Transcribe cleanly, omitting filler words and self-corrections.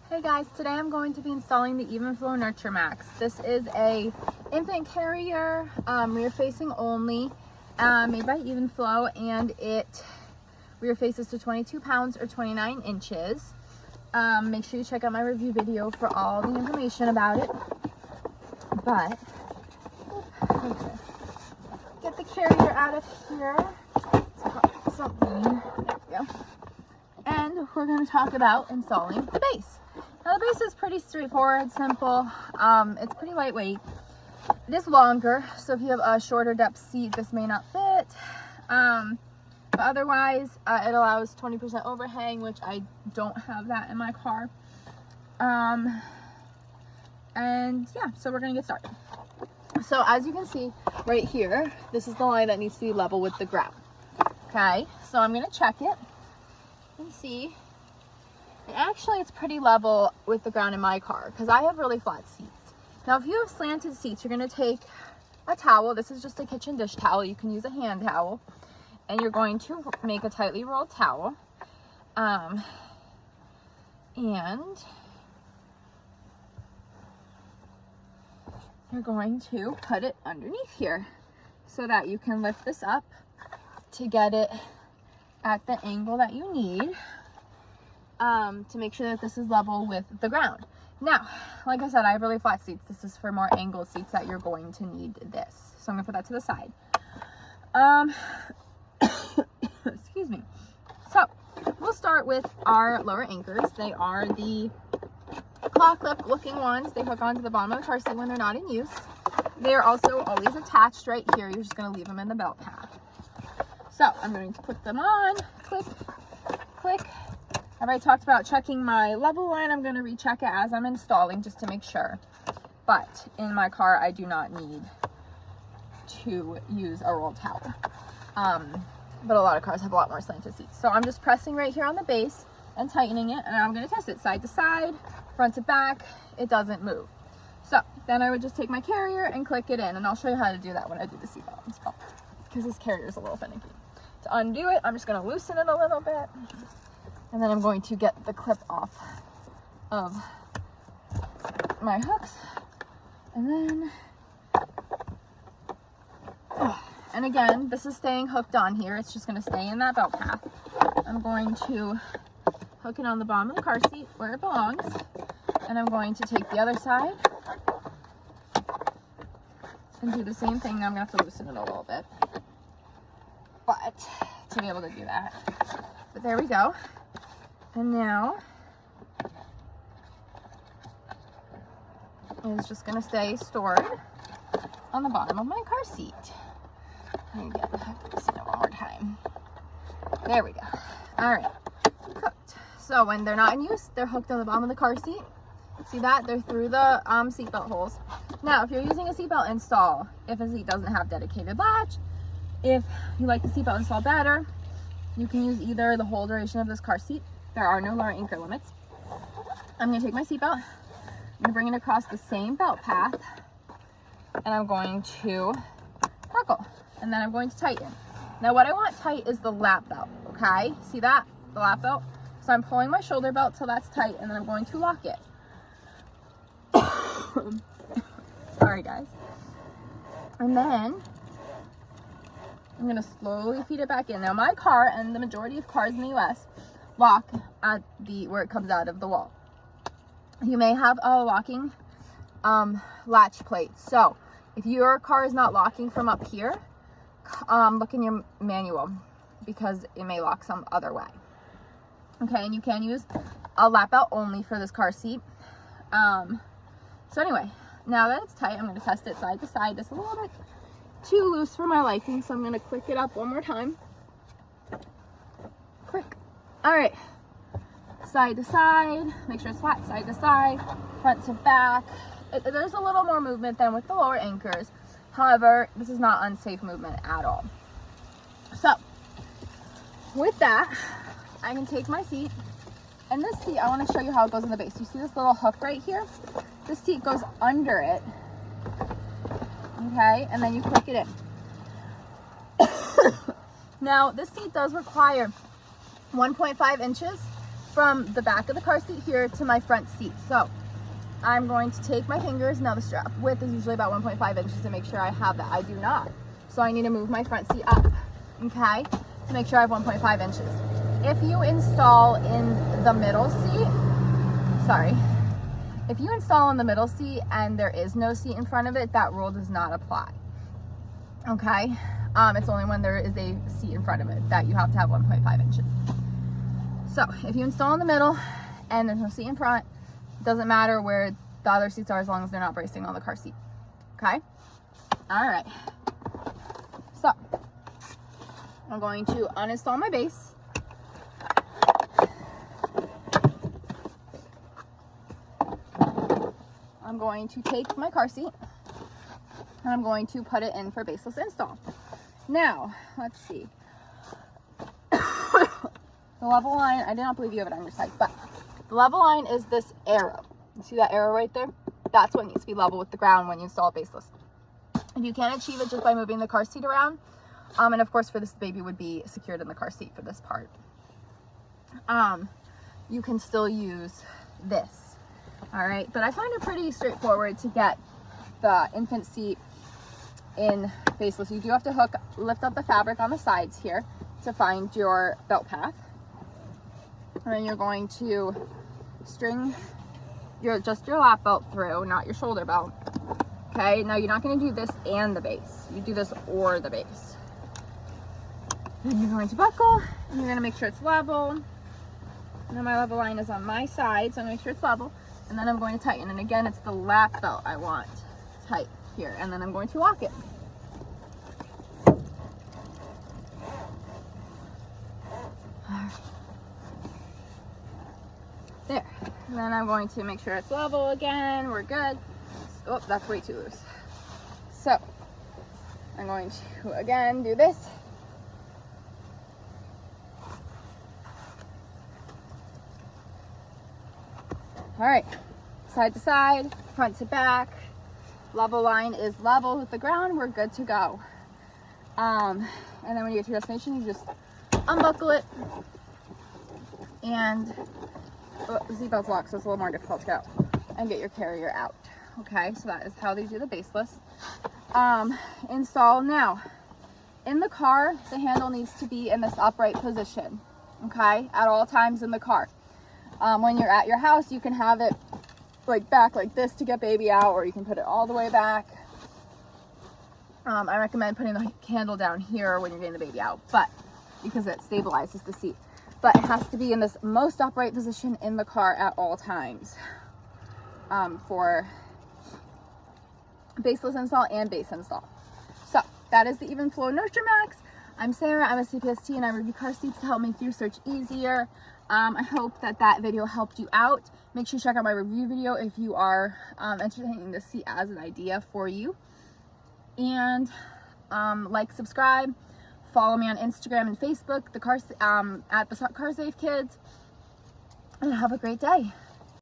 Hey guys, today I'm going to be installing the Evenflo Nurture Max. This is a infant carrier, rear facing only, made by Evenflo, and it rear faces to 22 pounds or 29 inches. Make sure you check out my review video for all the information about it. But, okay. Get the carrier out of here. It's got something. There we go. And we're going to talk about installing the base. Now the base is pretty straightforward, simple. It's pretty lightweight. It is longer, so if you have a shorter depth seat, this may not fit. But otherwise, it allows 20% overhang, which I don't have that in my car. And yeah, so we're gonna get started. So as you can see right here, this is the line that needs to be level with the ground. Okay, so I'm gonna check it and see. And actually, it's pretty level with the ground in my car because I have really flat seats. Now, if you have slanted seats, you're going to take a towel. This is just a kitchen dish towel. You can use a hand towel. And you're going to make a tightly rolled towel. And you're going to put it underneath here so that you can lift this up to get it at the angle that you need. To make sure that this is level with the ground. Now, like I said, I have really flat seats. This is for more angled seats that you're going to need this. So I'm gonna put that to the side. Excuse me. So we'll start with our lower anchors. They are the claw clip looking ones. They hook onto the bottom of the car seat when they're not in use. They are also always attached right here. You're just gonna leave them in the belt path. So I'm going to put them on, click, click. I've already talked about checking my level line. I'm going to recheck it as I'm installing just to make sure. But in my car, I do not need to use a rolled towel. But a lot of cars have a lot more slanted seats. So I'm just pressing right here on the base and tightening it. And I'm going to test it side to side, front to back. It doesn't move. So then I would just take my carrier and click it in. And I'll show you how to do that when I do the seatbelt install, because this carrier is a little finicky. To undo it, I'm just going to loosen it a little bit. And then I'm going to get the clip off of my hooks. And then, and again, this is staying hooked on here. It's just going to stay in that belt path. I'm going to hook it on the bottom of the car seat where it belongs. And I'm going to take the other side and do the same thing. I'm going to have to loosen it a little bit. But to be able to do that. But there we go. And now it's just going to stay stored on the bottom of my car seat. And again, I have to loosen it one more time. There we go. All right, hooked. So when they're not in use, they're hooked on the bottom of the car seat. See that? They're through the seatbelt holes. Now, if you're using a seatbelt install, if a seat doesn't have dedicated latch, if you like the seatbelt install better, you can use either the whole duration of this car seat. There are no lower anchor limits. I'm going to take my seatbelt, I'm going to bring it across the same belt path, and I'm going to buckle, and then I'm going to tighten. Now what I want tight is the lap belt, okay? See that? The lap belt? So I'm pulling my shoulder belt till that's tight, and then I'm going to lock it. Sorry guys. And then I'm going to slowly feed it back in. Now my car, and the majority of cars in the US, lock at where it comes out of the wall. You may have a locking latch plate. So if your car is not locking from up here, look in your manual because it may lock some other way. Okay, and you can use a lap belt only for this car seat. So anyway, now that it's tight, I'm going to test it side to side. It's a little bit too loose for my liking, so I'm going to click it up one more time. Click. All right, side to side, make sure it's flat, side to side, front to back. There's a little more movement than with the lower anchors. However, this is not unsafe movement at all. So with that, I can take my seat, and this seat, I want to show you how it goes in the base. You see this little hook right here? This seat goes under it, okay, and then you click it in. Now, this seat does require 1.5 inches from the back of the car seat here to my front seat. So I'm going to take my fingers. Now the strap width is usually about 1.5 inches to make sure I have that. I do not. So I need to move my front seat up, okay, to make sure I have 1.5 inches. If you install in the middle seat, if you install in the middle seat and there is no seat in front of it, that rule does not apply, okay? It's only when there is a seat in front of it that you have to have 1.5 inches. So if you install in the middle and there's no seat in front, it doesn't matter where the other seats are as long as they're not bracing on the car seat, okay? All right. So I'm going to uninstall my base. I'm going to take my car seat and I'm going to put it in for baseless install. Now, let's see. The level line, I do not believe you have it on your side, but the level line is this arrow. You see that arrow right there? That's what needs to be level with the ground when you install baseless. If you can't achieve it just by moving the car seat around, and of course for this baby would be secured in the car seat for this part, you can still use this. All right, but I find it pretty straightforward to get the infant seat in baseless. You do have to lift up the fabric on the sides here to find your belt path. And then you're going to string just your lap belt through, not your shoulder belt. Okay, now you're not going to do this and the base. You do this or the base. Then you're going to buckle, and you're going to make sure it's level. And then my level line is on my side, so I'm going to make sure it's level. And then I'm going to tighten. And again, it's the lap belt I want tight here. And then I'm going to lock it. There. And then I'm going to make sure it's level again. We're good. Oh, that's way too loose. So I'm going to again do this. All right, side to side, front to back. Level line is level with the ground. We're good to go. And then when you get to your destination, you just unbuckle it, and the seatbelt's locked, so it's a little more difficult to get out, and get your carrier out. Okay, so that is how they do the baseless install. Now, in the car, the handle needs to be in this upright position, okay, at all times in the car. When you're at your house, you can have it like back like this to get baby out, or you can put it all the way back. I recommend putting the handle down here when you're getting the baby out, but because it stabilizes the seat. But it has to be in this most upright position in the car at all times for baseless install and base install. So that is the Evenflo Nurture Max. I'm Sarah, I'm a CPST, and I review car seats to help make your search easier. I hope that video helped you out. Make sure you check out my review video if you are entertaining this seat as an idea for you. And like, subscribe, follow me on Instagram and Facebook, at the Car Safe Kids, and have a great day.